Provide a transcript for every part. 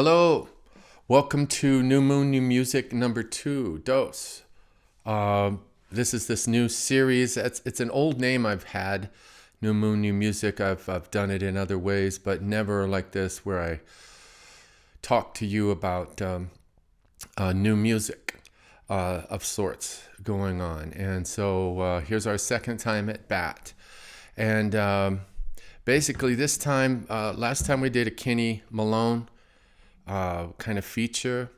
Hello, welcome to New Moon New Music number 2, Dose. This is this new series. It's an old name I've had, New Moon New Music. I've done it in other ways, but never like this where I talk to you about new music of sorts going on. And so here's our second time at bat. And basically this time, last time we did a Kenny Malone kind of feature.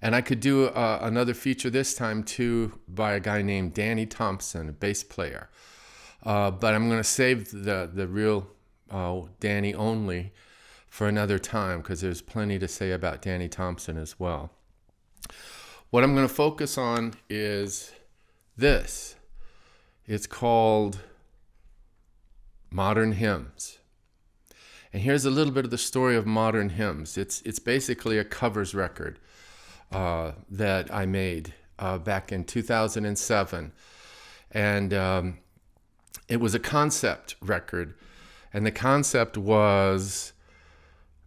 And I could do another feature this time too by a guy named Danny Thompson, a bass player. But I'm going to save the real Danny only for another time because there's plenty to say about Danny Thompson as well. What I'm going to focus on is this. It's called Modern Hymns. And here's a little bit of the story of Modern Hymns. It's basically a covers record that I made back in 2007. And it was a concept record. And the concept was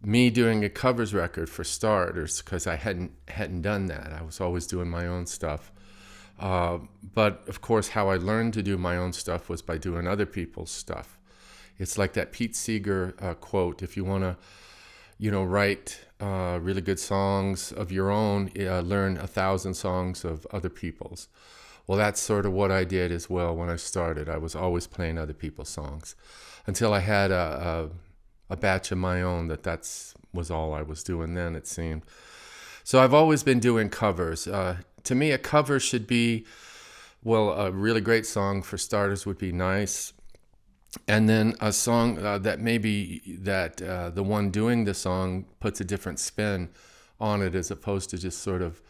me doing a covers record for starters, because I hadn't done that. I was always doing my own stuff. But of course, how I learned to do my own stuff was by doing other people's stuff. It's like that Pete Seeger quote: if you want to, write really good songs of your own, learn 1,000 songs of other people's. Well, that's sort of what I did as well when I started. I was always playing other people's songs until I had a batch of my own that was all I was doing then, it seemed. So I've always been doing covers. To me, a cover should be, a really great song for starters would be nice. And then a song that the one doing the song puts a different spin on it, as opposed to just sort of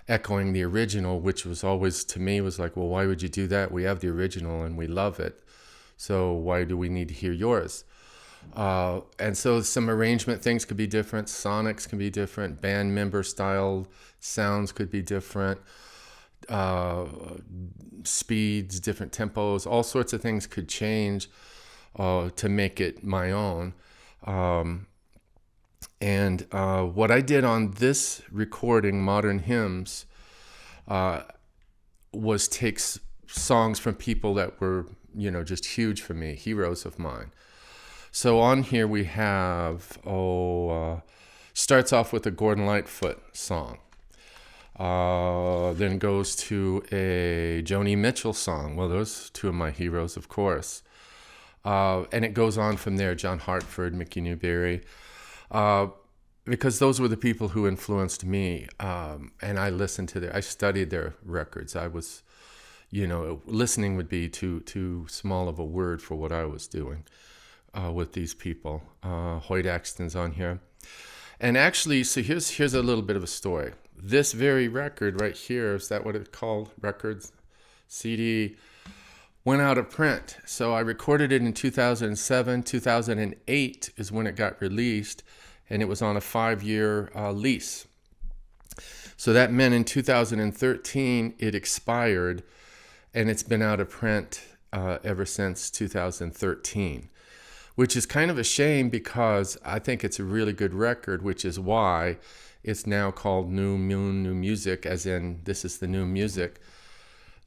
echoing the original, which was always, to me, was like, well, why would you do that? We have the original and we love it. So why do we need to hear yours? And so some arrangement things could be different. Sonics can be different. Band member style sounds could be different. Speeds, different tempos, all sorts of things could change to make it my own. And what I did on this recording, Modern Hymns, was take songs from people that were, just huge for me, heroes of mine. So on here we have, starts off with a Gordon Lightfoot song. Then goes to a Joni Mitchell song. Well, those two of my heroes, of course. And it goes on from there, John Hartford, Mickey Newberry, because those were the people who influenced me. And I studied their records. I was, listening would be too small of a word for what I was doing with these people. Hoyt Axton's on here. And actually, so here's a little bit of a story. This very record right here, is that what it's called? Records? CD went out of print. So I recorded it in 2007. 2008 is when it got released, and it was on a 5-year lease. So that meant in 2013 it expired, and it's been out of print ever since 2013. Which is kind of a shame, because I think it's a really good record, which is why it's now called New Moon New Music, as in this is the new music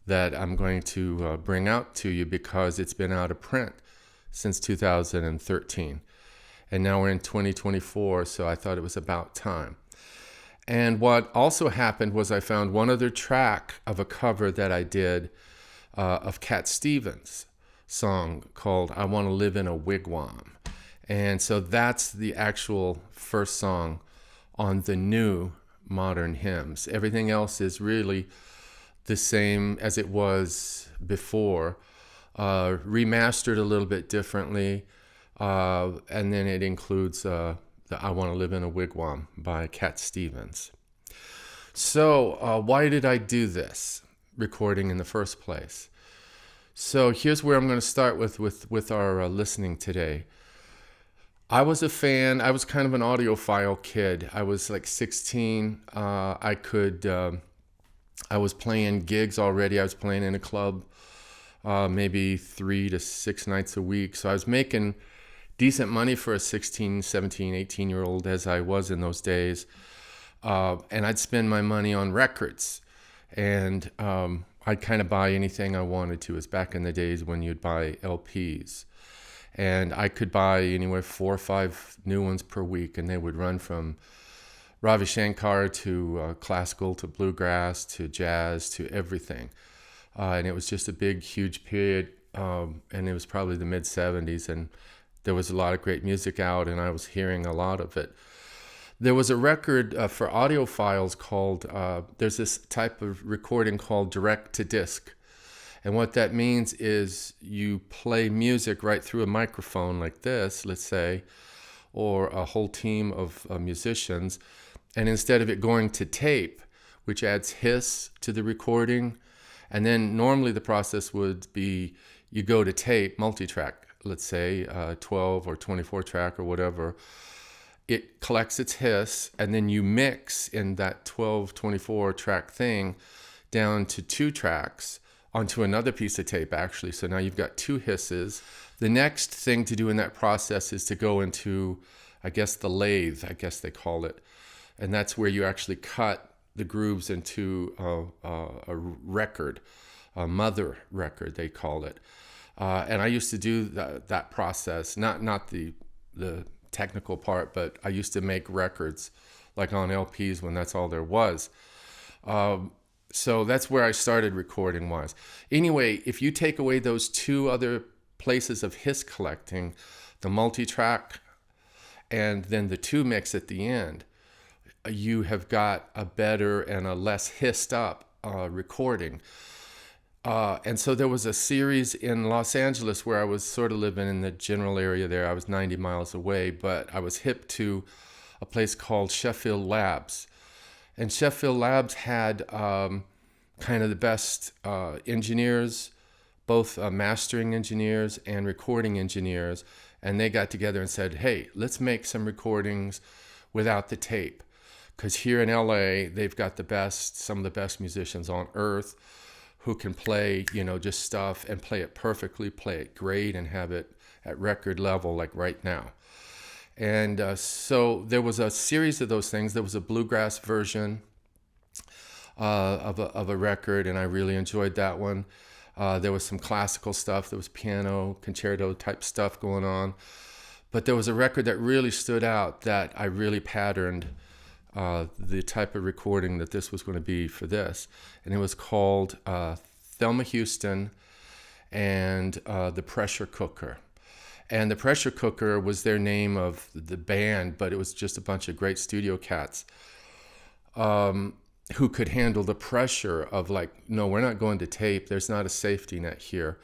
that I'm going to bring out to you, because it's been out of print since 2013. And now we're in 2024, so I thought it was about time. And what also happened was I found one other track of a cover that I did of Cat Stevens' song called I Want to Live in a Wigwam. And so that's the actual first song on the new Modern Hymns. Everything else is really the same as it was before, remastered a little bit differently, and then it includes the I Want to Live in a Wigwam by Cat Stevens. So why did I do this recording in the first place? So here's where I'm going to start with our listening today. I was a fan. I was kind of an audiophile kid. I was like 16. I was playing gigs already. I was playing in a club maybe 3 to 6 nights a week. So I was making decent money for a 16, 17, 18-year-old as I was in those days. And I'd spend my money on records. And I'd kind of buy anything I wanted to. It was back in the days when you'd buy LPs. And I could buy anywhere 4 or 5 new ones per week, and they would run from Ravi Shankar to classical to bluegrass to jazz to everything. And it was just a big, huge period, and it was probably the mid-'70s, and there was a lot of great music out, and I was hearing a lot of it. There was a record for audiophiles called, there's this type of recording called direct-to-disc. And what that means is you play music right through a microphone like this, let's say, or a whole team of musicians. And instead of it going to tape, which adds hiss to the recording, and then normally the process would be you go to tape, multi-track, let's say, 12 or 24 track or whatever. It collects its hiss, and then you mix in that 12, 24 track thing down to 2 tracks onto another piece of tape, actually. So now you've got 2 hisses. The next thing to do in that process is to go into, I guess, the lathe, I guess they call it. And that's where you actually cut the grooves into a record, a mother record, they call it. And I used to do that process, not the technical part, but I used to make records like on LPs when that's all there was. So that's where I started recording-wise. Anyway, if you take away those 2 other places of hiss collecting, the multi-track and then the 2 mix at the end, you have got a better and a less hissed up recording. And so there was a series in Los Angeles where I was sort of living in the general area there. I was 90 miles away, but I was hip to a place called Sheffield Labs. And Sheffield Labs had kind of the best engineers, both mastering engineers and recording engineers. And they got together and said, hey, let's make some recordings without the tape. Because here in LA, they've got some of the best musicians on earth who can play, just stuff and play it perfectly, play it great, and have it at record level like right now. And so there was a series of those things. There was a bluegrass version of a record, and I really enjoyed that one. There was some classical stuff. There was piano, concerto type stuff going on. But there was a record that really stood out that I really patterned the type of recording that this was going to be for this. And it was called Thelma Houston and the Pressure Cooker. And the Pressure Cooker was their name of the band, but it was just a bunch of great studio cats who could handle the pressure of like, no, we're not going to tape. There's not a safety net here.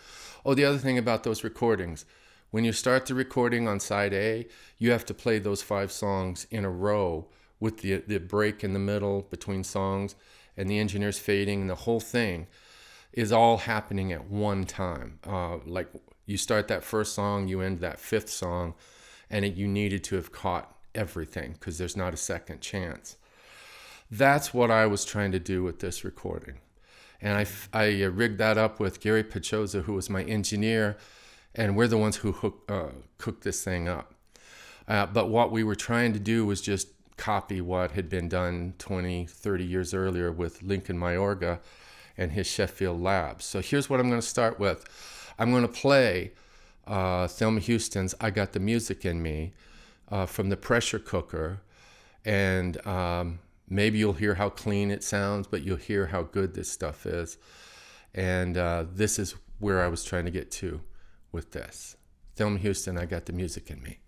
Oh, the other thing about those recordings, when you start the recording on side A, you have to play those 5 songs in a row with the break in the middle between songs and the engineers fading, and the whole thing is all happening at one time. Like you start that first song, you end that 5th song, and you needed to have caught everything because there's not a second chance. That's what I was trying to do with this recording. And I rigged that up with Gary Pachoza, who was my engineer, and we're the ones who cooked this thing up. But what we were trying to do was just copy what had been done 20, 30 years earlier with Lincoln Mayorga and his Sheffield Labs. So here's what I'm going to start with. I'm going to play Thelma Houston's I Got the Music in Me from the Pressure Cooker, and maybe you'll hear how clean it sounds, but you'll hear how good this stuff is. And this is where I was trying to get to with this. Thelma Houston, I Got the Music in Me.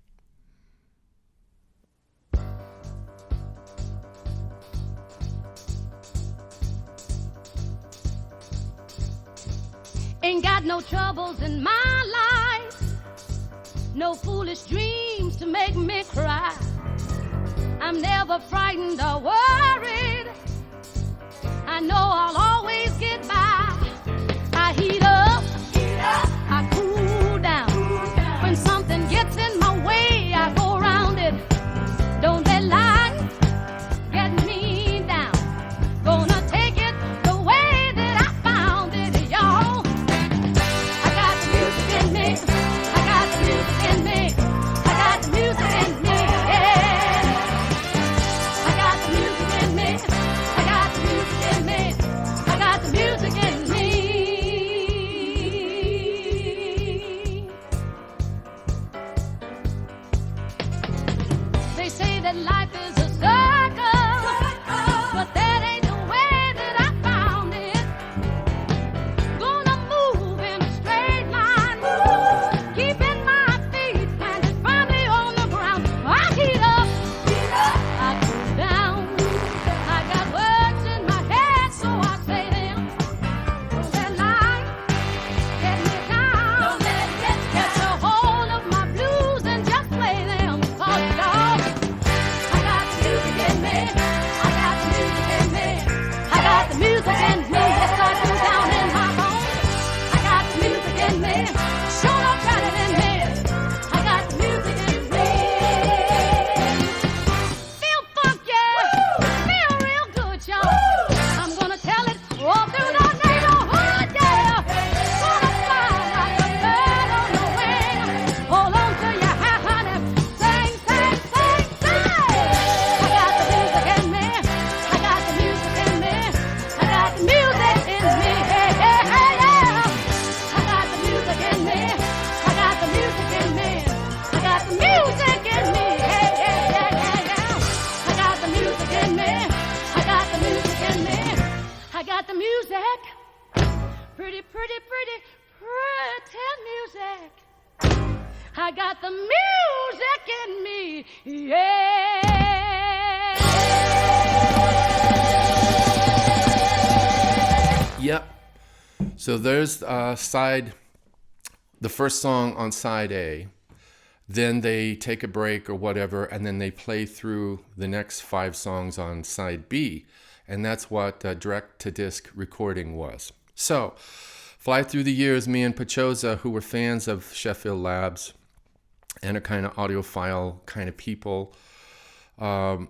Ain't got no troubles in my life, no foolish dreams to make me cry. I'm never frightened or worried, I know I'll always get by. I heat up, I cool down. When something gets in my way, I go around it. Don't let life get me down. Gonna take it the way that I found it, y'all. I got the music in me, I got the music in me. pretty music. I got the music in me, yeah. Yep. So there's the first song on side A. Then they take a break or whatever, and then they play through the next 5 songs on side B. And that's what direct-to-disc recording was. So, fly through the years, me and Pachoza, who were fans of Sheffield Labs and are kind of audiophile kind of people, let's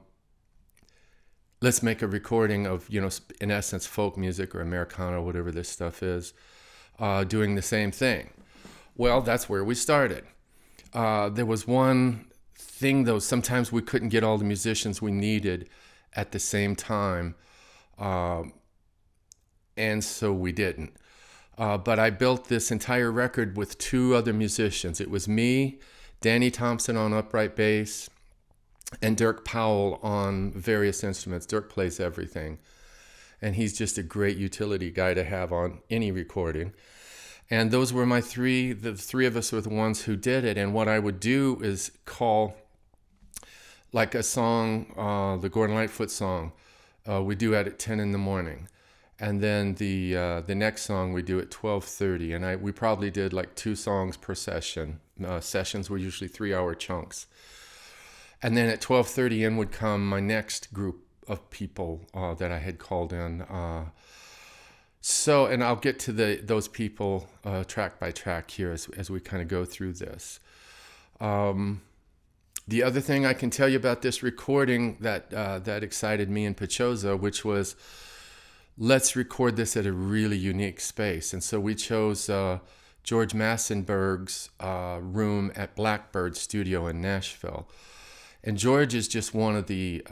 make a recording of, in essence, folk music or Americana, whatever this stuff is, doing the same thing. Well, that's where we started. There was one thing, though. Sometimes we couldn't get all the musicians we needed at the same time, and so we didn't. But I built this entire record with 2 other musicians. It was me, Danny Thompson on upright bass, and Dirk Powell on various instruments. Dirk plays everything, and he's just a great utility guy to have on any recording. And those were the 3 of us were the ones who did it. And what I would do is call, like a song, the Gordon Lightfoot song, we do at 10 in the morning. And then the next song we do at 12:30. And we probably did like 2 songs per session. Sessions were usually 3-hour chunks. And then at 12:30 in would come my next group of people that I had called in. And I'll get to those people track by track here as we kind of go through this. The other thing I can tell you about this recording that excited me and Pachoza, which was, let's record this at a really unique space. And so we chose George Massenburg's room at Blackbird Studio in Nashville. And George is just one of the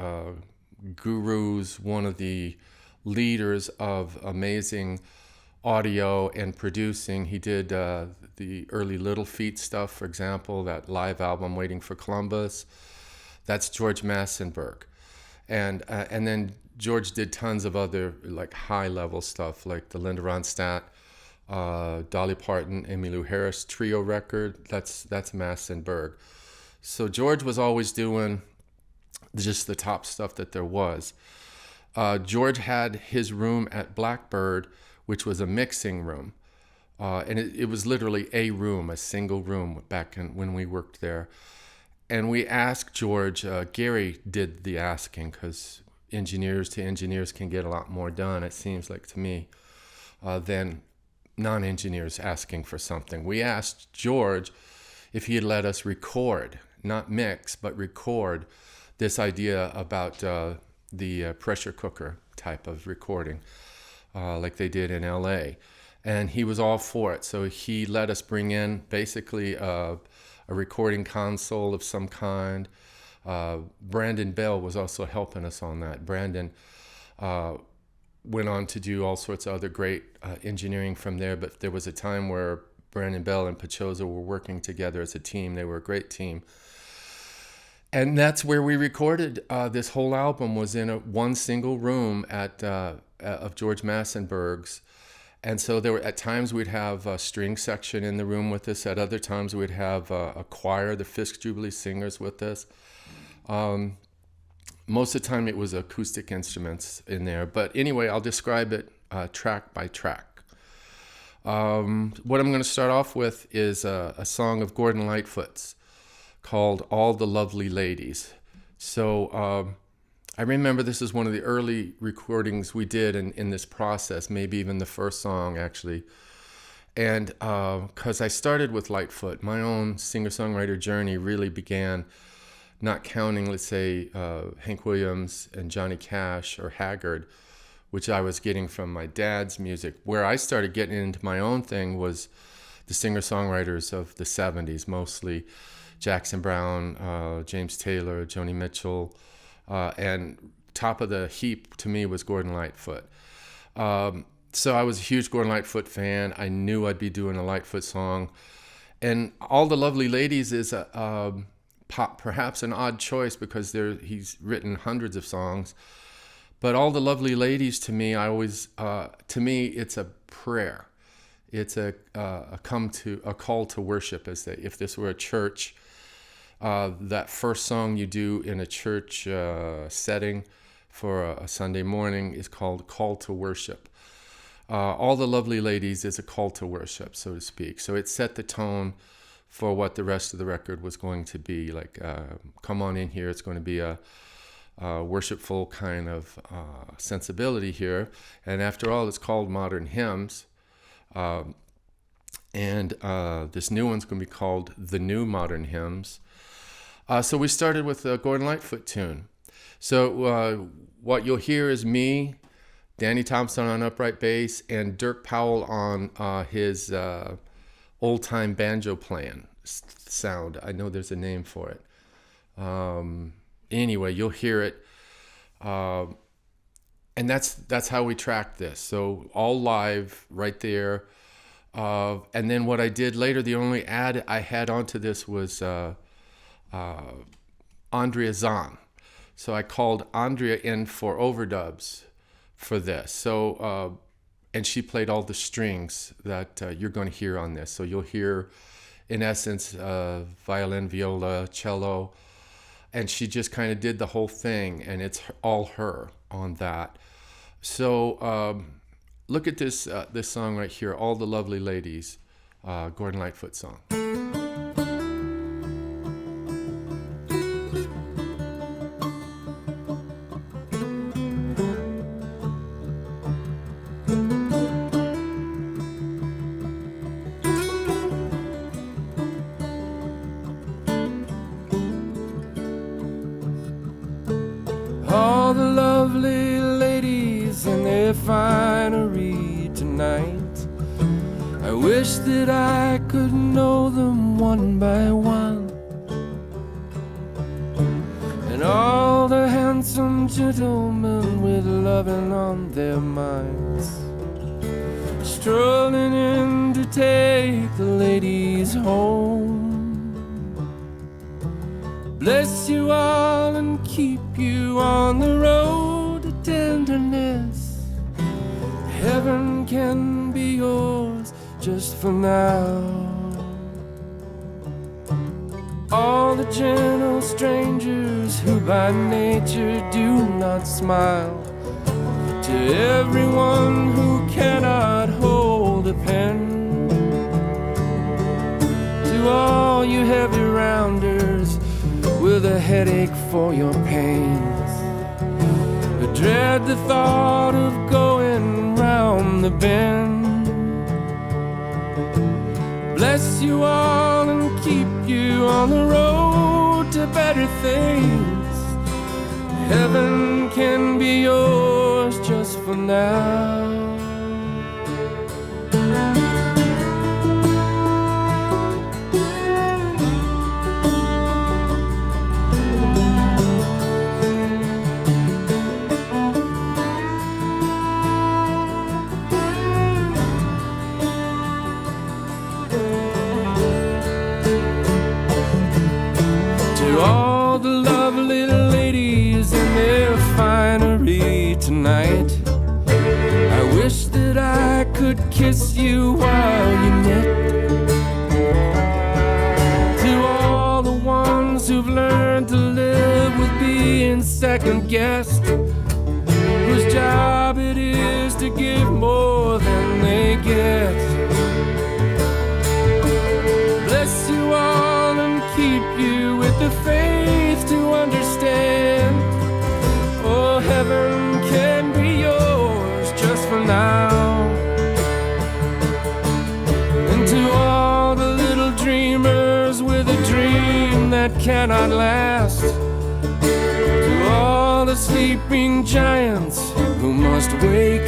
gurus, one of the leaders of amazing audio and producing. He did the early Little Feat stuff, for example, that live album Waiting for Columbus. That's George Massenburg. And then George did tons of other like high level stuff, like the Linda Ronstadt, Dolly Parton, Emmylou Harris trio record. That's Massenburg. So George was always doing just the top stuff that there was. George had his room at Blackbird, which was a mixing room. And it was literally a room, a single room back when we worked there. And we asked George, Gary did the asking, because engineers to engineers can get a lot more done, it seems like to me, than non-engineers asking for something. We asked George if he'd let us record, not mix, but record this idea about the pressure cooker type of recording, like they did in LA. And he was all for it. So he let us bring in basically a recording console of some kind. Brandon Bell was also helping us on that. Brandon went on to do all sorts of other great engineering from there, but there was a time where Brandon Bell and Pachoza were working together as a team. They were a great team. And that's where we recorded this whole album, was in one single room of George Massenburg's. And so there were, at times we'd have a string section in the room with us. At other times we'd have a choir, the Fisk Jubilee Singers, with us. Most of the time it was acoustic instruments in there. But anyway, I'll describe it track by track. What I'm going to start off with is a song of Gordon Lightfoot's called All the Lovely Ladies. So I remember this is one of the early recordings we did in this process, maybe even the first song, actually. And because I started with Lightfoot, my own singer-songwriter journey really began, not counting, let's say, Hank Williams and Johnny Cash or Haggard, which I was getting from my dad's music. Where I started getting into my own thing was the singer-songwriters of the 70s, mostly Jackson Browne, James Taylor, Joni Mitchell, and top of the heap to me was Gordon Lightfoot. So I was a huge Gordon Lightfoot fan. I knew I'd be doing a Lightfoot song. And All the Lovely Ladies is perhaps an odd choice because he's written hundreds of songs. But All the Lovely Ladies to me, to me, it's a prayer. It's a call to worship. If this were a church, that first song you do in a church setting for a Sunday morning is called Call to Worship. All the Lovely Ladies is a call to worship, so to speak. So it set the tone for what the rest of the record was going to be. Like, come on in here, it's going to be a worshipful kind of sensibility here. And after all, it's called Modern Hymns. And this new one's going to be called The New Modern Hymns. So we started with a Gordon Lightfoot tune. So what you'll hear is me, Danny Thompson on upright bass, and Dirk Powell on his old-time banjo playing sound. I know there's a name for it. Anyway, you'll hear it. And that's how we tracked this. So all live right there. And then what I did later, the only ad I had onto this was Andrea Zahn. So I called Andrea in for overdubs for this. So, and she played all the strings that you're going to hear on this. So you'll hear, in essence, violin, viola, cello, and she just kind of did the whole thing, and it's all her on that. So look at this song right here, All the Lovely Ladies, Gordon Lightfoot song. All the lovely ladies in their finery tonight, I wish that I could know them one by one. And all the handsome gentlemen with loving on their minds, strolling in to take the ladies home. Bless you all and keep you on the road to tenderness. Heaven can be yours just for now. All the gentle strangers who by nature do not smile, to everyone who cannot hold a pen, to all you heavy rounders with a headache for your pains, but dread the thought of going round the bend. Bless you all and keep you on the road to better things. Heaven can be yours just for now. All the lovely ladies in their finery tonight, I wish that I could kiss you while you knit. To all the ones who've learned to live with being second guessed, whose job it is to give more than they get. Bless you all and keep you with the faith to understand. Oh, heaven can be yours just for now. And to all the little dreamers with a dream that cannot last, to all the sleeping giants who must wake,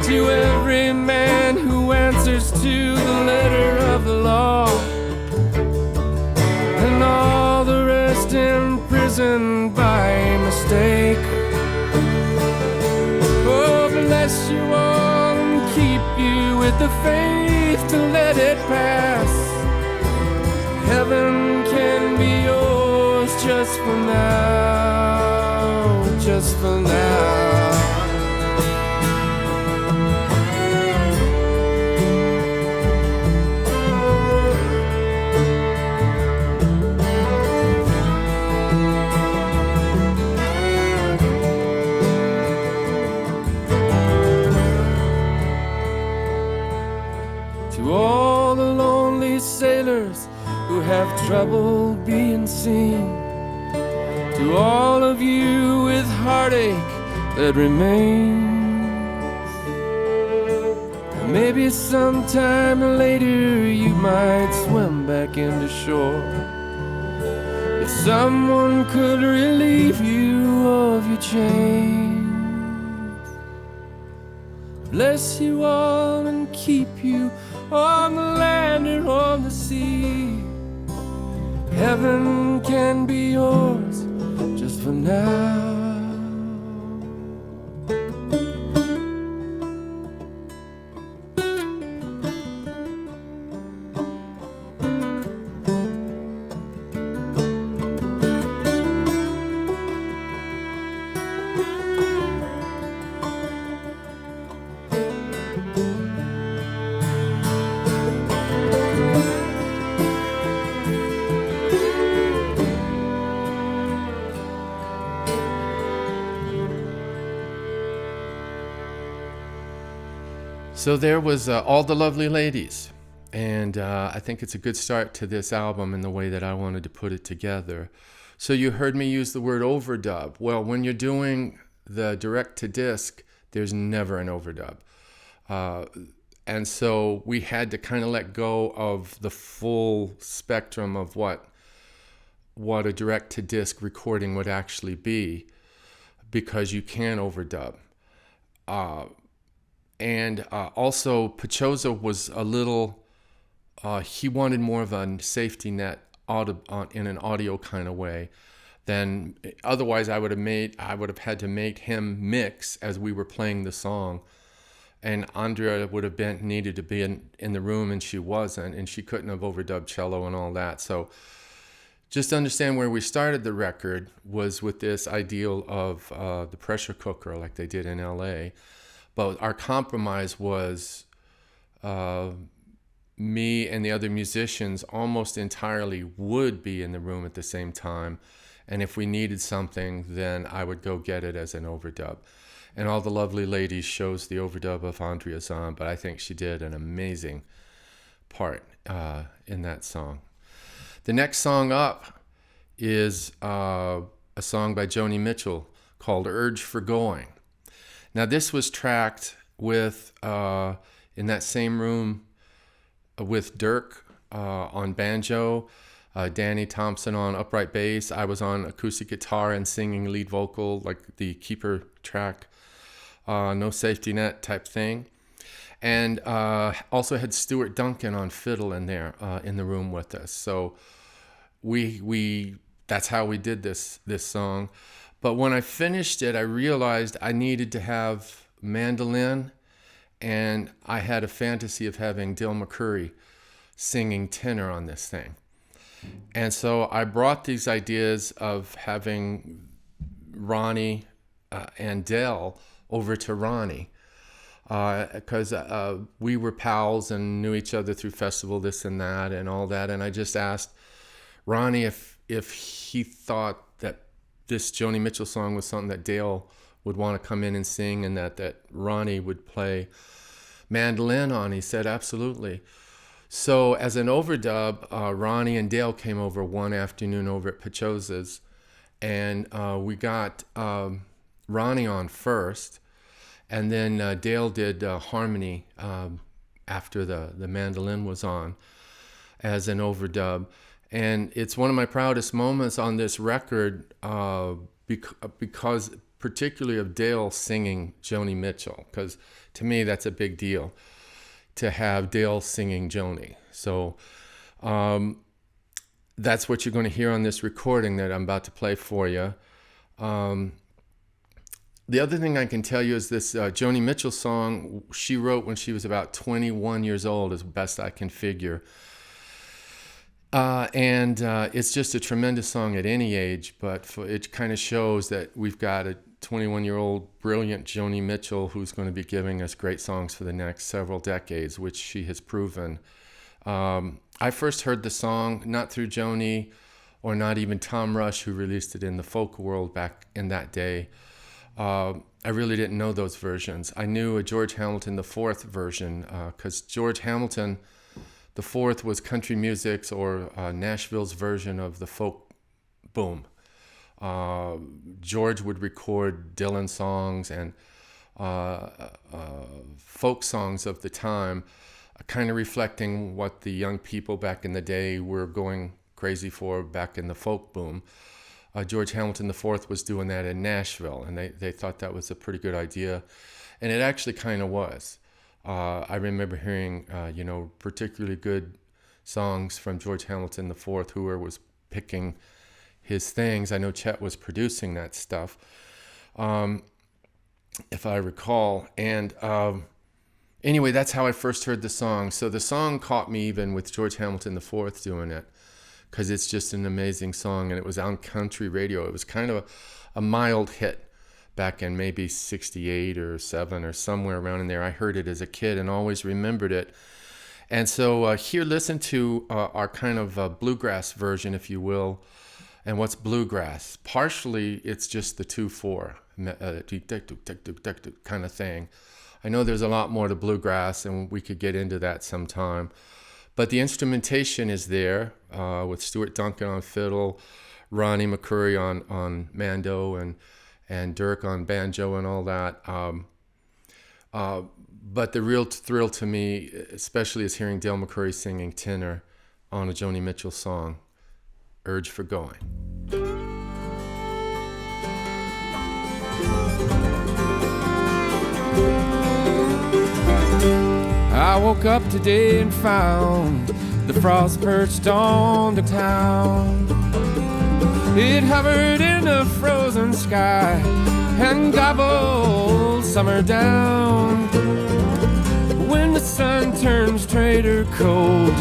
to every man who answers to the letter of the law, and all the rest imprisoned by mistake. Oh, bless you all and keep you with the faith to let it pass. Heaven can be yours just for now, just for now. To all the lonely sailors who have trouble being seen, to all of you with heartache that remains, maybe sometime later you might swim back into shore. If someone could relieve you of your chains, bless you all and keep you on the land or on the sea. Heaven can be yours just for now. So there was All the Lovely Ladies, and I think it's a good start to this album in the way that I wanted to put it together. So you heard me use the word overdub. Well, when you're doing the direct-to-disc, there's never an overdub. And so we had to kind of let go of the full spectrum of what a direct-to-disc recording would actually be, because you can overdub. And also, Pachoza was a little, he wanted more of a safety net in an audio kind of way. Then otherwise I would have had to make him mix as we were playing the song. And Andrea would have needed to be in the room, and she wasn't, and she couldn't have overdubbed cello and all that. So just to understand where we started the record was with this ideal of the pressure cooker like they did in LA. But our compromise was me and the other musicians almost entirely would be in the room at the same time. And if we needed something, then I would go get it as an overdub. And All the Lovely Ladies shows the overdub of Andrea Zahn, but I think she did an amazing part in that song. The next song up is a song by Joni Mitchell called Urge for Going. Now this was tracked with, in that same room with Dirk on banjo, Danny Thompson on upright bass. I was on acoustic guitar and singing lead vocal, like the keeper track, no safety net type thing. And also had Stuart Duncan on fiddle in there in the room with us. So we that's how we did this song. But when I finished it, I realized I needed to have mandolin, and I had a fantasy of having Dale McCoury singing tenor on this thing. And so I brought these ideas of having Ronnie and Dale over to Ronnie, because we were pals and knew each other through festival, this and that and all that. And I just asked Ronnie if he thought that this Joni Mitchell song was something that Dale would want to come in and sing, and that Ronnie would play mandolin on. He said, absolutely. So as an overdub, Ronnie and Dale came over one afternoon over at Pachoza's, and we got Ronnie on first, and then Dale did harmony after the mandolin was on as an overdub. And it's one of my proudest moments on this record because particularly of Dale singing Joni Mitchell, because to me that's a big deal to have Dale singing Joni. So that's what you're going to hear on this recording that I'm about to play for you. The other thing I can tell you is this Joni Mitchell song she wrote when she was about 21 years old, as best I can figure. And it's just a tremendous song at any age, but it kind of shows that we've got a 21-year-old brilliant Joni Mitchell who's going to be giving us great songs for the next several decades, which she has proven. I first heard the song not through Joni or not even Tom Rush, who released it in the folk world back in that day. I really didn't know those versions. I knew a George Hamilton IV version because George Hamilton IV was country music's or Nashville's version of the folk boom. George would record Dylan songs and folk songs of the time, kind of reflecting what the young people back in the day were going crazy for back in the folk boom. George Hamilton IV was doing that in Nashville, and they thought that was a pretty good idea, and it actually kind of was. I remember hearing, particularly good songs from George Hamilton IV, who was picking his things. I know Chet was producing that stuff, if I recall. And anyway, that's how I first heard the song. So the song caught me even with George Hamilton IV doing it, because it's just an amazing song, and it was on country radio. It was kind of a mild hit back in maybe 68 or 7 or somewhere around in there. I heard it as a kid and always remembered it. And so here, listen to our kind of bluegrass version, if you will. And what's bluegrass? Partially, it's just the 2/4 kind of thing. I know there's a lot more to bluegrass, and we could get into that sometime. But the instrumentation is there with Stuart Duncan on fiddle, Ronnie McCoury on mando, and Dirk on banjo and all that. But the real thrill to me, especially, is hearing Dale McCoury singing tenor on a Joni Mitchell song, Urge for Going. I woke up today and found the frost perched on the town. It hovered in the frozen sky and gobbled summer down. When the sun turns traitor cold,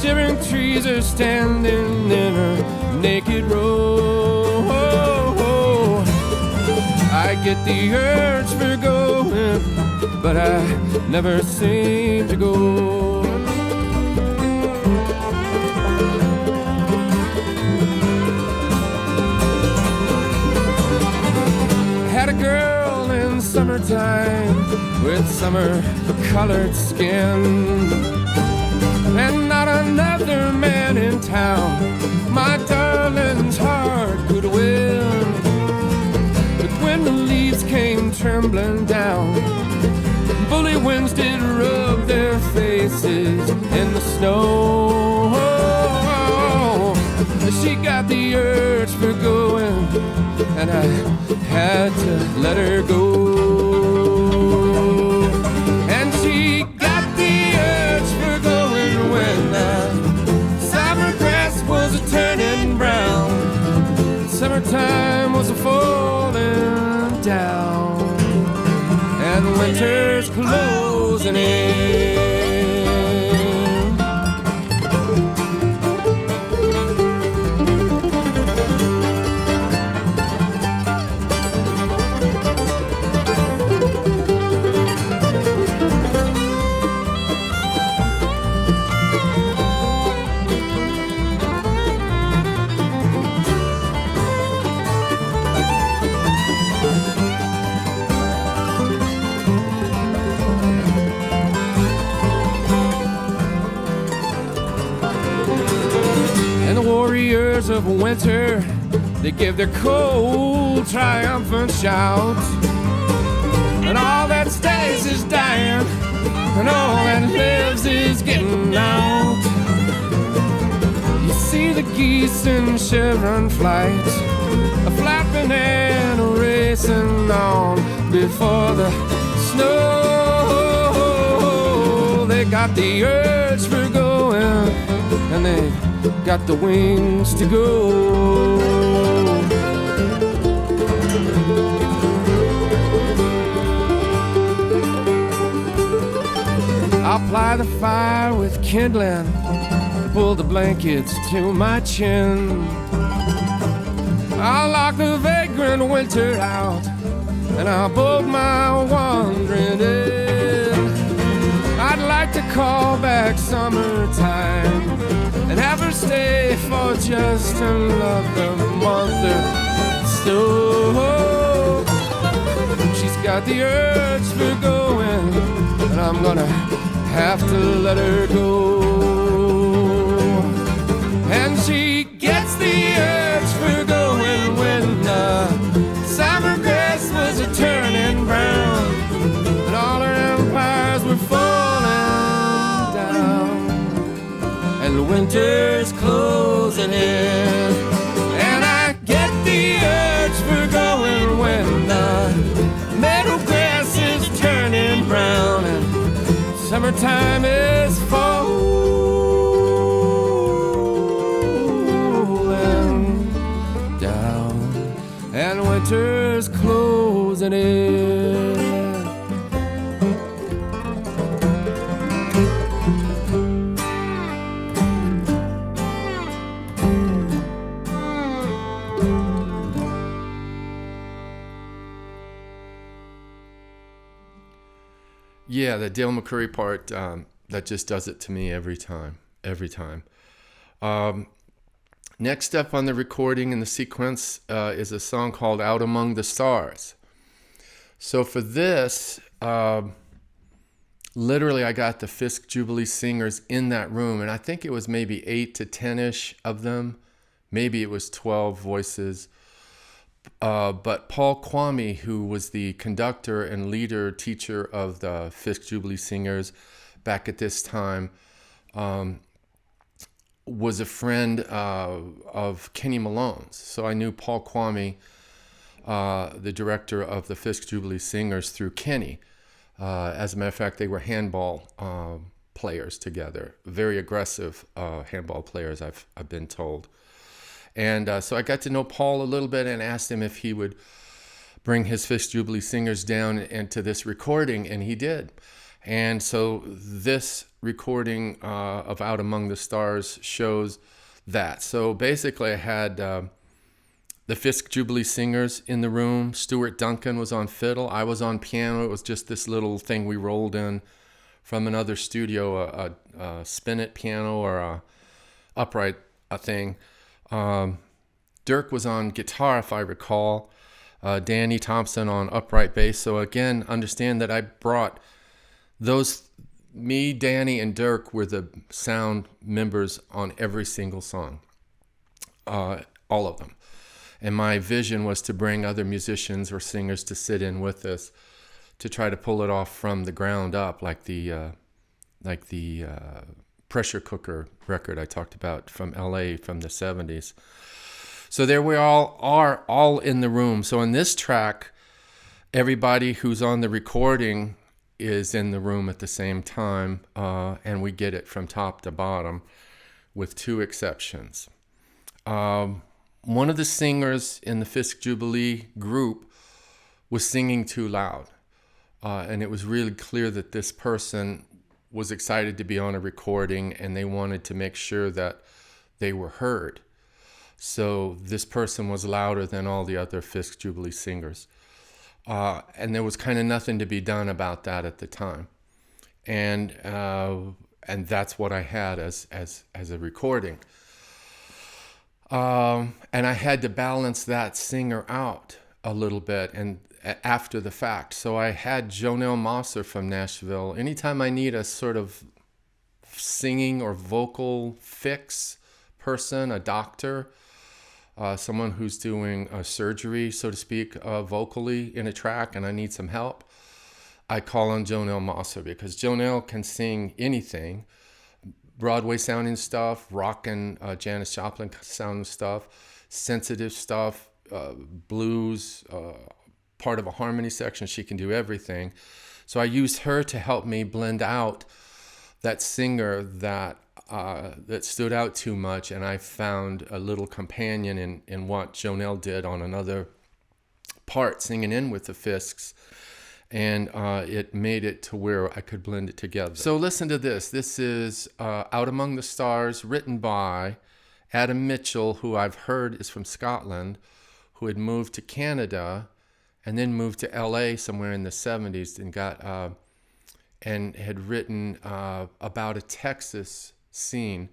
shivering trees are standing in a naked row. I get the urge for going, but I never seem to go. Had a girl in summertime with summer-colored skin, and not another man in town my darling's heart could win. But when the leaves came trembling down, bully winds did rub their faces in the snow. She got the urge for going, and I had to let her go. And she got the urge for going when the summer grass was a-turning brown, summertime was a-falling down, and winter's closing in. Of winter, they give their cold, triumphant shout, and all that stays is dying, and all that lives is getting out. You see the geese in chevron flight, a flapping and a racing on before the snow. They got the urge for going, and they got the wings to go. I'll ply the fire with kindling, pull the blankets to my chin. I'll lock the vagrant winter out, and I'll bolt my wandering in. I'd like to call back summertime and have her stay for just another month or so. got the urge for going, and I'm gonna have to let her go. And she gets the urge for going when the summer grass was a turning brown, and all her empires were falling down, and winter's closing in. And I get the urge for going when the meadow grass is turning brown and summertime is falling down, and winter's closing in. Yeah, the Dale McCoury part, that just does it to me every time. Next up on the recording in the sequence is a song called Out Among the Stars. So for this, literally I got the Fisk Jubilee singers in that room, and I think it was maybe 8 to 10-ish of them. Maybe it was 12 voices. But Paul Kwame, who was the conductor and leader teacher of the Fisk Jubilee Singers back at this time, was a friend of Kenny Malone's. So I knew Paul Kwame, the director of the Fisk Jubilee Singers, through Kenny. As a matter of fact, they were handball players together, very aggressive handball players, I've been told. And so I got to know Paul a little bit and asked him if he would bring his Fisk Jubilee Singers down into this recording, and he did. And so this recording of Out Among the Stars shows that. So basically I had the Fisk Jubilee Singers in the room. Stuart Duncan was on fiddle. I was on piano. It was just this little thing we rolled in from another studio, a spinet piano or a upright thing. Dirk was on guitar, if I recall. Danny Thompson on upright bass. So again, understand that I brought me, Danny, and Dirk were the sound members on every single song, all of them. And my vision was to bring other musicians or singers to sit in with us to try to pull it off from the ground up, like the pressure cooker record I talked about from LA from the 70s. So there we all in the room. So in this track, everybody who's on the recording is in the room at the same time, and we get it from top to bottom with 2 exceptions. One of the singers in the Fisk Jubilee group was singing too loud, and it was really clear that this person was excited to be on a recording, and they wanted to make sure that they were heard. So this person was louder than all the other Fisk Jubilee singers. And there was kind of nothing to be done about that at the time. And that's what I had as a recording. And I had to balance that singer out a little bit and after the fact. So I had Jonelle Mosser from Nashville. Anytime I need a sort of singing or vocal fix person, a doctor, someone who's doing a surgery, so to speak, vocally in a track, and I need some help, I call on Jonelle Mosser, because Jonelle can sing anything, Broadway sounding stuff, rock and Janis Joplin sounding stuff, sensitive stuff, blues, part of a harmony section. She can do everything. So I used her to help me blend out that singer that stood out too much, and I found a little companion in what Jonelle did on another part, singing in with the Fisks, and it made it to where I could blend it together. So listen to this. This is Out Among the Stars, written by Adam Mitchell, who I've heard is from Scotland, who had moved to Canada and then moved to LA somewhere in the 70s and had written about a Texas scene,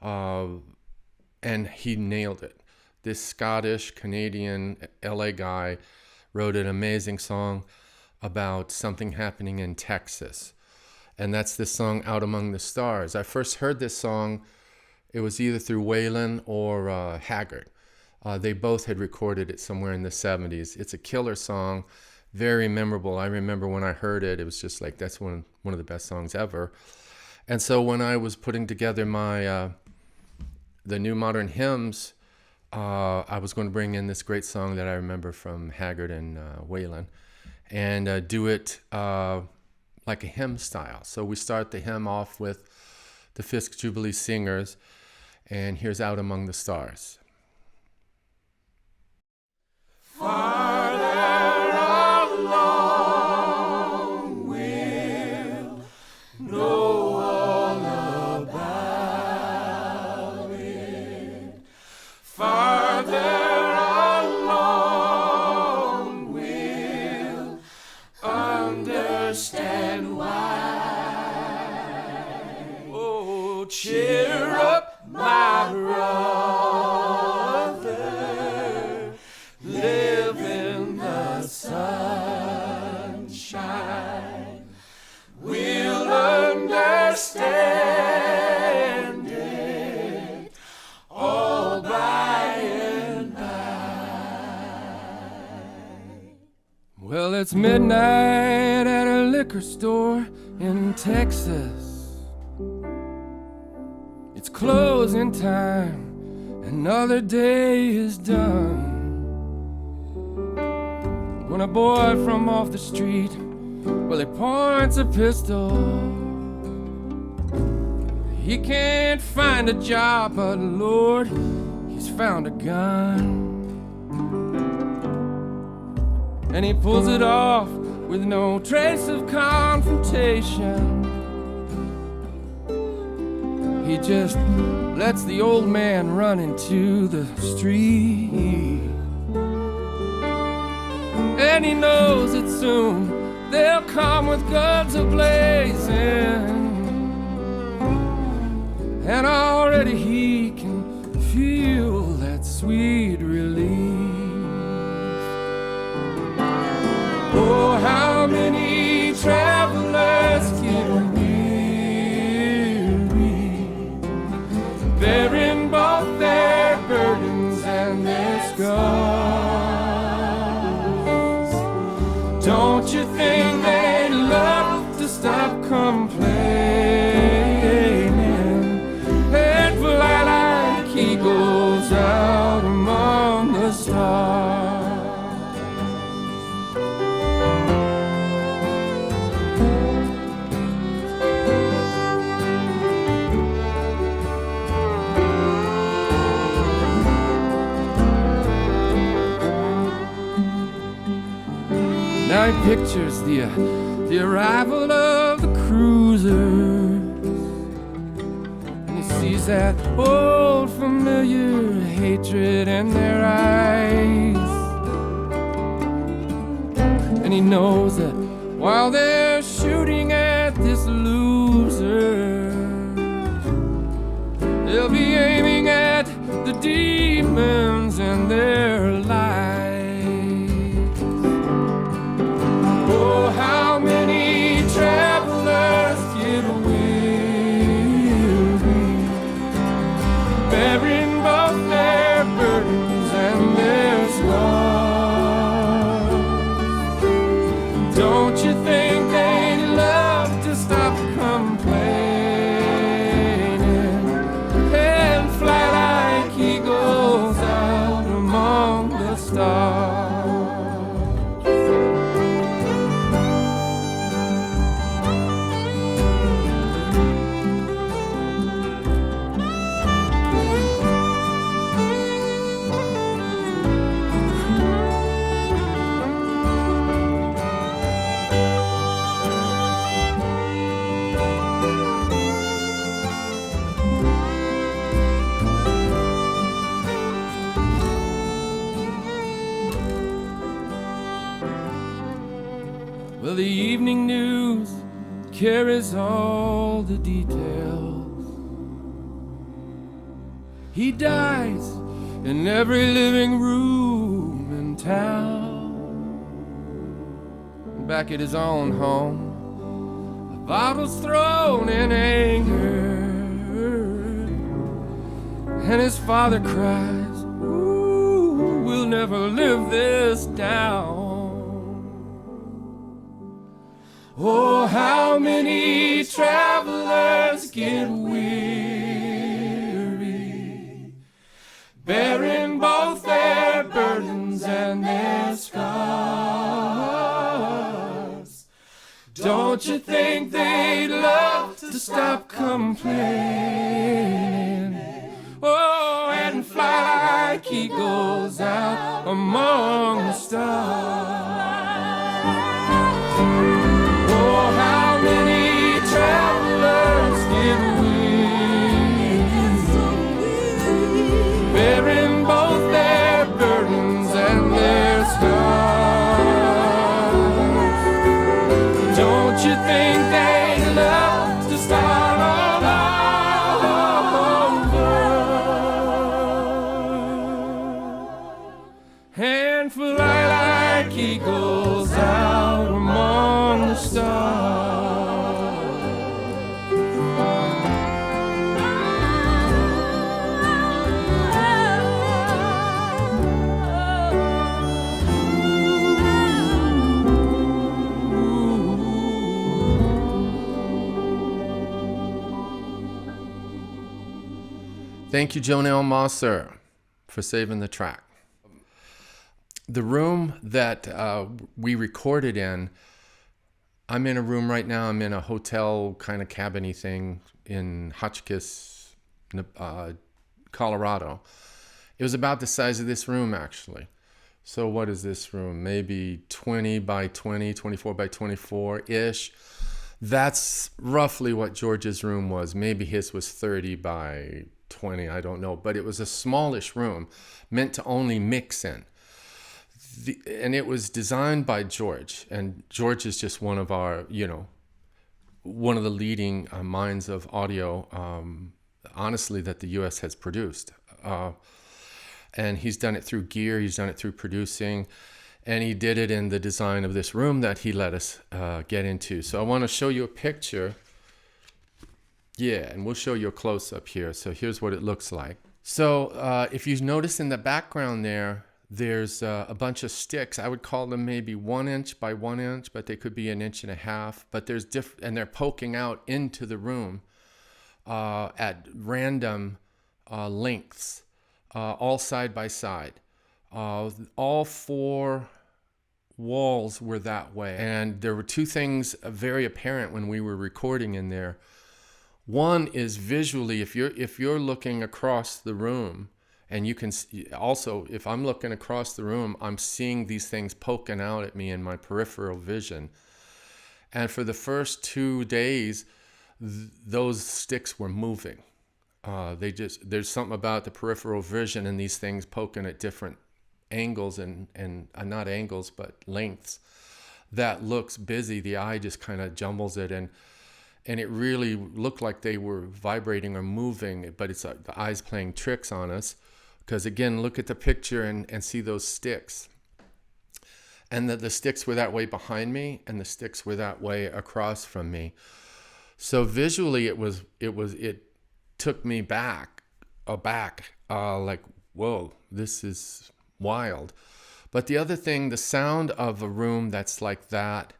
and he nailed it. This Scottish, Canadian, LA guy wrote an amazing song about something happening in Texas. And that's this song, Out Among the Stars. I first heard this song, it was either through Waylon or Haggard. They both had recorded it somewhere in the 70s. It's a killer song, very memorable. I remember when I heard it, it was just like, that's one of the best songs ever. And so when I was putting together my the New Modern Hymns, I was going to bring in this great song that I remember from Haggard and Waylon, and do it like a hymn style. So we start the hymn off with the Fisk Jubilee Singers, and here's Out Among the Stars. Farther along, we'll know all about it. Farther along, we'll understand why. Oh, cheer up, my brother, live in the sunshine. We'll understand it all by and by. Well, it's midnight at a liquor store in Texas. It's closing time, another day is done. When a boy from off the street, well, he points a pistol. He can't find a job, but Lord, he's found a gun. And he pulls it off with no trace of confrontation. He just lets the old man run into the street. And he knows that soon they'll come with guns a-blazing. And already he can feel that sweet relief. Oh, how many travelers get weary, bearing both their burdens and their scars. Don't you think they'd love to stop complaining and fly like eagles out among the stars? Now he pictures the arrival of the cruisers, and he sees that old familiar hatred in their eyes. And he knows that while they're shooting at this loser, they'll be aiming at the demons in their lives. Oh, how many travelers get weary, bearing both their burdens and their scars. Don't you think they'd love to stop complaining and fly like eagles out among the stars? Well, the evening news carries all the details. He dies in every living room in town. back at his own home. The bottle's thrown in anger, and his father cries, "Ooh, we'll never live this down." Oh, how many travelers get weary, bearing both their burdens and their scars. Don't you think they'd love to stop complaining? Oh, and fly like eagles out among the stars. Oh, how many travelers get weary, bearing both their burdens and their scars. Don't you think they'd love to start all over and fly like eagles out among the stars? Thank you, Jonelle Mosser, for saving the track. The room that we recorded in, I'm in a room right now. I'm in a hotel kind of cabin-y thing in Hotchkiss, Colorado. It was about the size of this room, actually. So what is this room? Maybe 20 by 20, 24 by 24-ish. That's roughly what George's room was. Maybe his was 30 by 20, I don't know. But it was a smallish room meant to only mix in. And it was designed by George. And George is just one of our, one of the leading minds of audio, honestly, that the U.S. has produced. And he's done it through gear. He's done it through producing. And he did it in the design of this room that he let us get into. So I want to show you a picture. Yeah, and we'll show you a close-up here. So here's what it looks like. So if you notice in the background there's a bunch of sticks. I would call them maybe 1 inch by 1 inch, but they could be 1.5 inches. But there's and they're poking out into the room at random lengths, all side by side. All 4 walls were that way. And there were 2 things very apparent when we were recording in there. One is visually, if you're looking across the room, and you can also, if I'm looking across the room, I'm seeing these things poking out at me in my peripheral vision. And for the first 2 days, those sticks were moving. There's something about the peripheral vision and these things poking at different angles and not angles, but lengths that looks busy. The eye just kind of jumbles it, and it really looked like they were vibrating or moving, but it's the eye's playing tricks on us. Because again, look at the picture and see those sticks. And the sticks were that way behind me, and the sticks were that way across from me. So visually, it took me aback, like, whoa, this is wild. But the other thing, the sound of a room that's like that,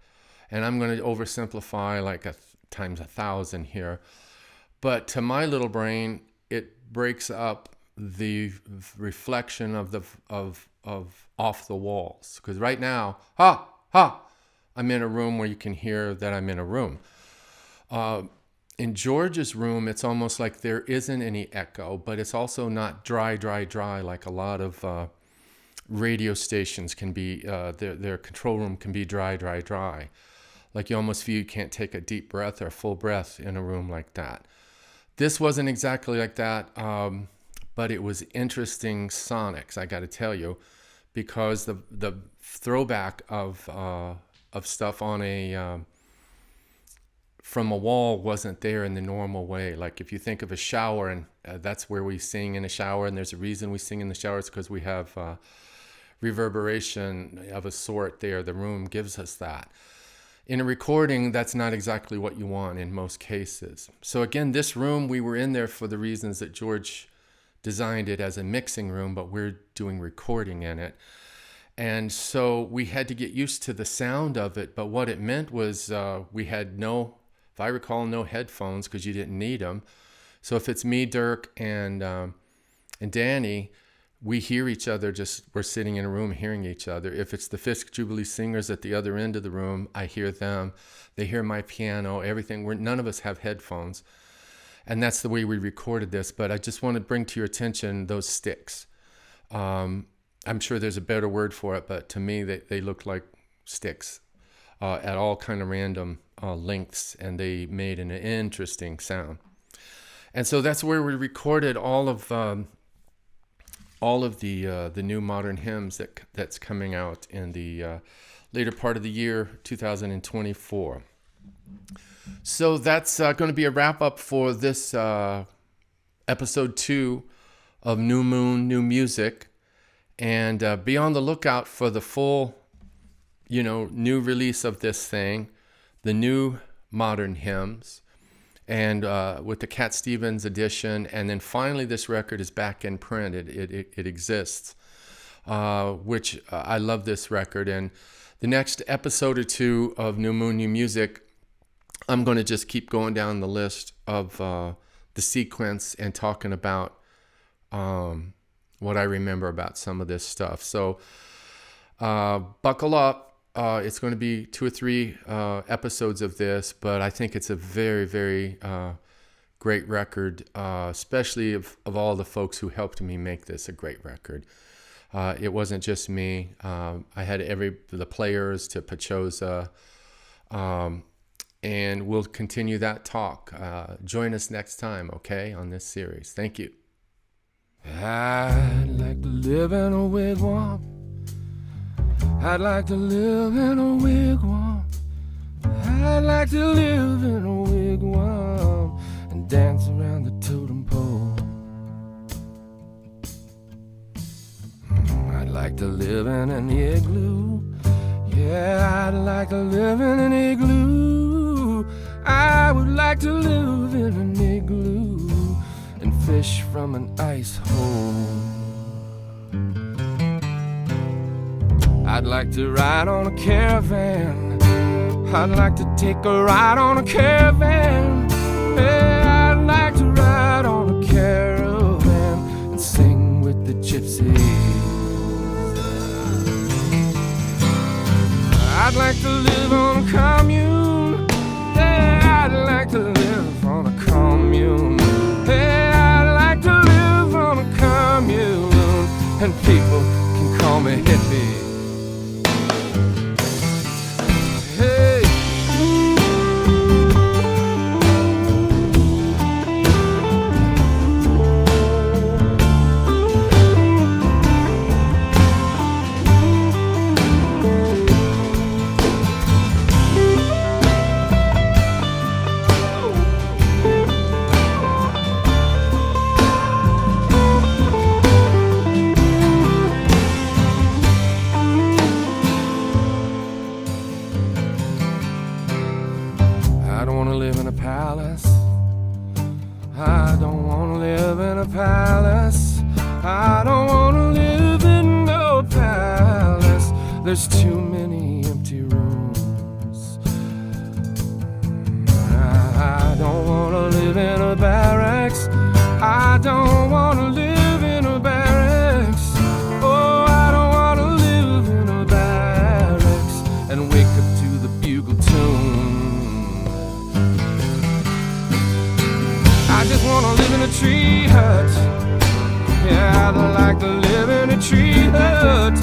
and I'm going to oversimplify like times 1,000 here, but to my little brain, it breaks up the reflection of off the walls. Because right now, I'm in a room where you can hear that I'm in a room. In George's room, it's almost like there isn't any echo, but it's also not dry like a lot of radio stations can be. Their control room can be dry. Like you almost feel you can't take a deep breath or a full breath in a room like that. This wasn't exactly like that, but it was interesting sonics, I got to tell you, because the throwback of stuff on from a wall wasn't there in the normal way. Like if you think of a shower, and that's where we sing in a shower, and there's a reason we sing in the shower, it's because we have reverberation of a sort there. The room gives us that. In a recording, that's not exactly what you want in most cases. So again, this room, we were in there for the reasons that George designed it as a mixing room, but we're doing recording in it. And so we had to get used to the sound of it. But what it meant was we had no, if I recall, no headphones because you didn't need them. So if it's me, Dirk, and Danny, we hear each other, we're sitting in a room hearing each other. If it's the Fisk Jubilee Singers at the other end of the room, I hear them. They hear my piano, everything. None of us have headphones. And that's the way we recorded this. But I just want to bring to your attention those sticks. I'm sure there's a better word for it, but to me, they looked like sticks at all kind of random lengths, and they made an interesting sound. And so that's where we recorded all of the new modern hymns that's coming out in the later part of the year 2024. So that's going to be a wrap up for this episode 2 of New Moon, New Music. And be on the lookout for the full, new release of this thing, the new modern hymns, and with the Cat Stevens edition. And then finally, this record is back in print. It exists, which I love this record. And the next episode or 2 of New Moon, New Music, I'm going to just keep going down the list of the sequence and talking about what I remember about some of this stuff. So buckle up. It's going to be 2 or 3 episodes of this, but I think it's a very, very great record, especially of all the folks who helped me make this a great record. It wasn't just me. I had the players to Pachosa, and we'll continue that talk. Join us next time, okay, on this series. Thank you. I'd like to live in a wigwam. I'd like to live in a wigwam. I'd like to live in a wigwam and dance around the totem pole. I'd like to live in an igloo. Yeah, I'd like to live in an igloo. I would like to live in an igloo and fish from an ice hole. I'd like to ride on a caravan. I'd like to take a ride on a caravan. Yeah, I'd like to ride on a caravan and sing with the gypsies. I'd like to live on a commune. Yeah, I'd like to live on a commune. Yeah, I'd like to live on a commune, and people can call me hippie. Hey. I don't wanna live in a palace. I don't wanna live in no palace. There's too many empty rooms. I don't wanna live in a barracks. I don't wanna live in a barracks. Oh, I don't wanna live in a barracks and wake up to the bugle tune. I just wanna live in a tree hut. Yeah, I'd like to live in a tree hut.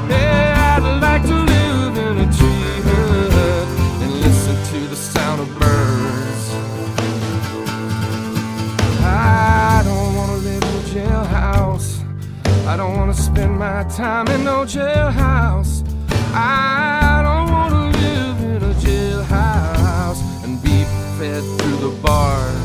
Yeah, I'd like to live in a tree hut and listen to the sound of birds. I don't wanna live in a jailhouse. I don't wanna spend my time in no jailhouse. I don't wanna live in a jailhouse and be fed through the bars.